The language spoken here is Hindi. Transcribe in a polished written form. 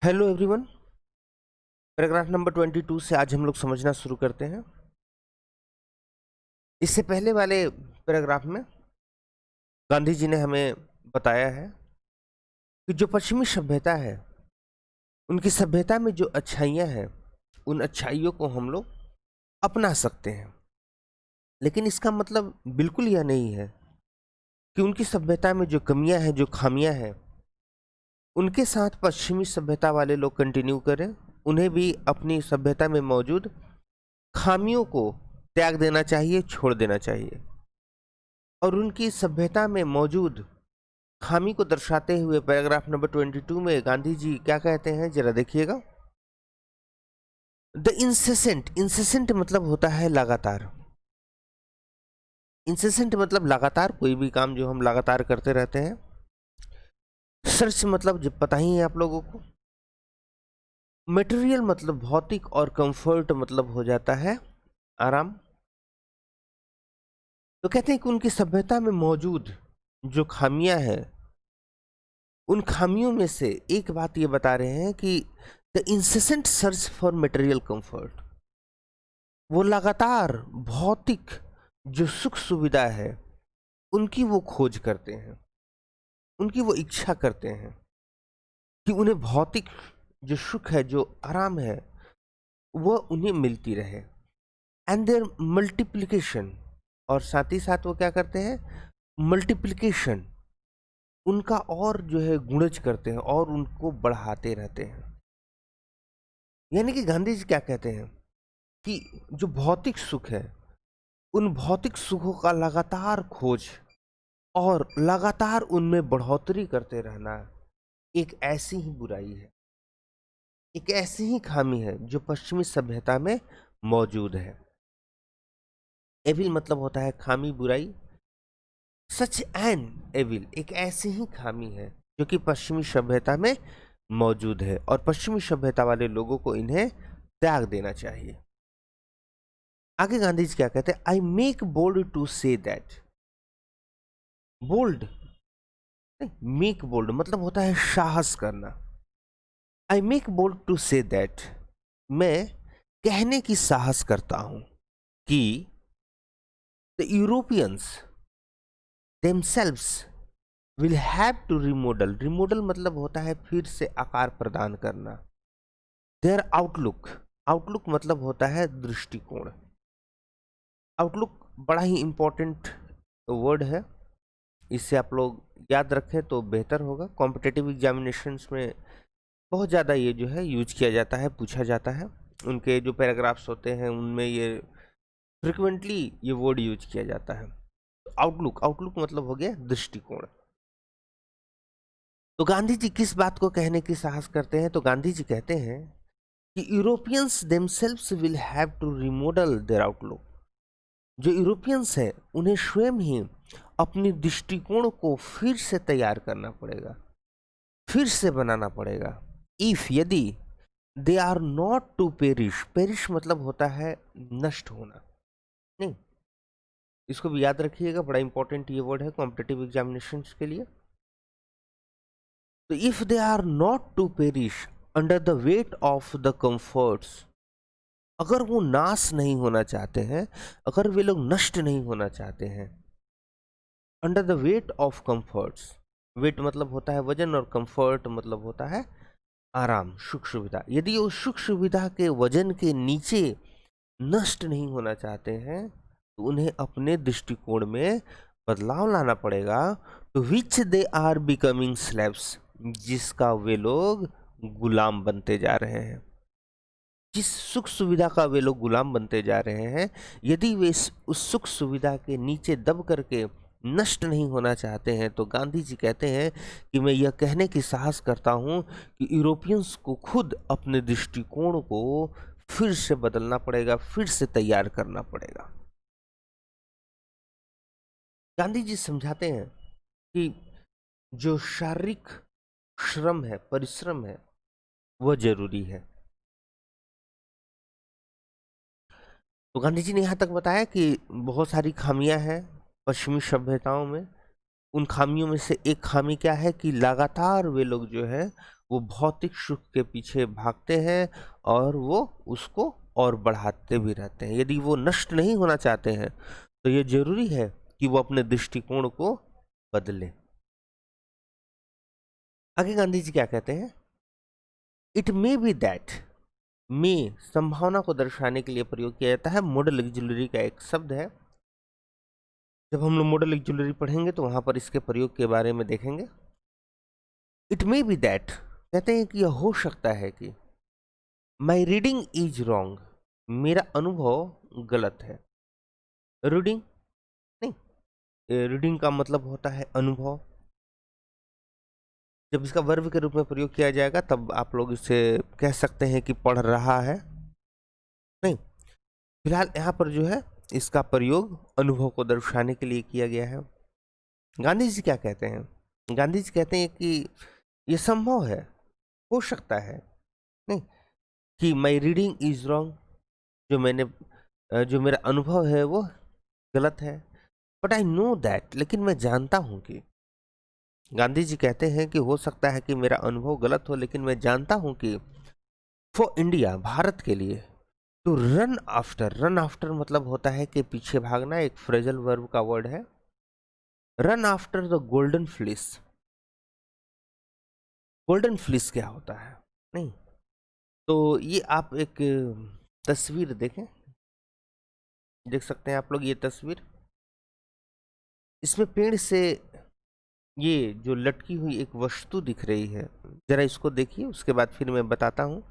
Hello everyone. पैराग्राफ नंबर 22 से आज हम लोग समझना शुरू करते हैं। इससे पहले वाले पैराग्राफ में गांधी जी ने हमें बताया है कि जो पश्चिमी सभ्यता है उनकी सभ्यता में जो अच्छाइयाँ हैं उन अच्छाइयों को हम लोग अपना सकते हैं, लेकिन इसका मतलब बिल्कुल यह नहीं है कि उनकी सभ्यता में जो कमियां हैं, जो खामियां हैं, उनके साथ पश्चिमी सभ्यता वाले लोग कंटिन्यू करें। उन्हें भी अपनी सभ्यता में मौजूद खामियों को त्याग देना चाहिए, छोड़ देना चाहिए। और उनकी सभ्यता में मौजूद खामी को दर्शाते हुए पैराग्राफ नंबर 22 में गांधी जी क्या कहते हैं, जरा देखिएगा। द इंसेसेंट मतलब होता है लगातार। इंसेसेंट मतलब लगातार, कोई भी काम जो हम लगातार करते रहते हैं। सर्च मतलब जब पता ही है आप लोगों को। मटेरियल मतलब भौतिक, और कंफर्ट मतलब हो जाता है आराम। तो कहते हैं कि उनकी सभ्यता में मौजूद जो खामियां हैं, उन खामियों में से एक बात ये बता रहे हैं कि the incessant search for material comfort, वो लगातार भौतिक जो सुख सुविधा है उनकी वो खोज करते हैं, उनकी वो इच्छा करते हैं कि उन्हें भौतिक जो सुख है, जो आराम है, वो उन्हें मिलती रहे। एंड देयर मल्टीप्लिकेशन, और साथ ही साथ वो क्या करते हैं, मल्टीप्लिकेशन, उनका और जो है गुणज करते हैं और उनको बढ़ाते रहते हैं। यानी कि गांधी जी क्या कहते हैं कि जो भौतिक सुख है, उन भौतिक सुखों का लगातार खोज और लगातार उनमें बढ़ोतरी करते रहना एक ऐसी ही बुराई है, एक ऐसी ही खामी है जो पश्चिमी सभ्यता में मौजूद है। एविल मतलब होता है खामी, बुराई। सच एन एविल, एक ऐसी ही खामी है जो कि पश्चिमी सभ्यता में मौजूद है, और पश्चिमी सभ्यता वाले लोगों को इन्हें त्याग देना चाहिए। आगे गांधी जी क्या कहते हैं, I make bold to say that. Bold, make bold मतलब होता है साहस करना। I make bold to say that, मैं कहने की साहस करता हूं कि the Europeans themselves will have to remodel। Remodel मतलब होता है फिर से आकार प्रदान करना। their outlook, आउटलुक मतलब होता है दृष्टिकोण। आउटलुक बड़ा ही इंपॉर्टेंट वर्ड है, इससे आप लोग याद रखें तो बेहतर होगा। कॉम्पिटिटिव एग्जामिनेशंस में बहुत ज़्यादा ये जो है यूज किया जाता है, पूछा जाता है। उनके जो पैराग्राफ्स होते हैं उनमें ये फ्रिक्वेंटली ये वर्ड यूज किया जाता है। आउटलुक, आउटलुक मतलब हो गया दृष्टिकोण। तो गांधी जी किस बात को कहने की साहस करते हैं, तो गांधी जी कहते हैं कि Europeans themselves will have to remodel their outlook. जो यूरोपियंस हैं उन्हें स्वयं ही अपनी दृष्टिकोण को फिर से तैयार करना पड़ेगा, फिर से बनाना पड़ेगा। इफ, यदि, they are not to perish, perish मतलब होता है नष्ट होना। नहीं, इसको भी याद रखिएगा, बड़ा इंपॉर्टेंट ये वर्ड है कॉम्पिटिटिव एग्जामिनेशंस के लिए। तो if they are not to perish under the weight of the comforts, अगर वो नाश नहीं होना चाहते हैं, अगर वे लोग नष्ट नहीं होना चाहते हैं, under the weight of comforts, weight मतलब होता है वजन और कंफर्ट मतलब होता है आराम, सुख सुविधा। यदि वो सुख सुविधा के वजन के नीचे नष्ट नहीं होना चाहते हैं तो उन्हें अपने दृष्टिकोण में बदलाव लाना पड़ेगा। तो विच दे आर बिकमिंग स्लेव्स, जिसका वे लोग गुलाम बनते जा रहे हैं, जिस सुख सुविधा का वे लोग गुलाम बनते जा रहे हैं, यदि वे उस सुख सुविधा के नीचे दब करके नष्ट नहीं होना चाहते हैं, तो गांधी जी कहते हैं कि मैं यह कहने की साहस करता हूं कि यूरोपियंस को खुद अपने दृष्टिकोण को फिर से बदलना पड़ेगा, फिर से तैयार करना पड़ेगा। गांधी जी समझाते हैं कि जो शारीरिक श्रम है, परिश्रम है, वह जरूरी है। तो गांधी जी ने यहाँ तक बताया कि बहुत सारी खामियां हैं पश्चिमी सभ्यताओं में। उन खामियों में से एक खामी क्या है कि लगातार वे लोग जो है वो भौतिक सुख के पीछे भागते हैं और वो उसको और बढ़ाते भी रहते हैं। यदि वो नष्ट नहीं होना चाहते हैं तो ये जरूरी है कि वो अपने दृष्टिकोण को बदले। आगे गांधी जी क्या कहते हैं? इट मे बी दैट, में संभावना को दर्शाने के लिए प्रयोग किया जाता है। मॉडल एक्जुलरी का एक शब्द है। जब हम लोग मॉडल एक्जुलरी पढ़ेंगे तो वहां पर इसके प्रयोग के बारे में देखेंगे। इट मे बी दैट, कहते हैं कि यह हो सकता है कि माई रीडिंग इज रॉन्ग, मेरा अनुभव गलत है। रीडिंग नहीं, रीडिंग का मतलब होता है अनुभव। जब इसका वर्ब के रूप में प्रयोग किया जाएगा तब आप लोग इसे कह सकते हैं कि पढ़ रहा है। नहीं, फिलहाल यहाँ पर जो है इसका प्रयोग अनुभव को दर्शाने के लिए किया गया है। गांधी जी क्या कहते हैं? गांधी जी कहते हैं कि यह संभव है, हो सकता है, नहीं, कि माई रीडिंग इज रॉन्ग, जो मेरा अनुभव है वो गलत है। बट आई नो दैट, लेकिन मैं जानता हूं कि, गांधी जी कहते हैं कि हो सकता है कि मेरा अनुभव गलत हो, लेकिन मैं जानता हूं कि फॉर इंडिया, भारत के लिए, to run after, run after मतलब होता है कि पीछे भागना, एक फ्रेजल वर्ब का वर्ड है। Run after the golden fleece. Golden fleece क्या होता है? नहीं, तो ये आप एक तस्वीर देखें, देख सकते हैं आप लोग ये तस्वीर। इसमें पेड़ से ये जो लटकी हुई एक वस्तु दिख रही है, जरा इसको देखिए, उसके बाद फिर मैं बताता हूँ।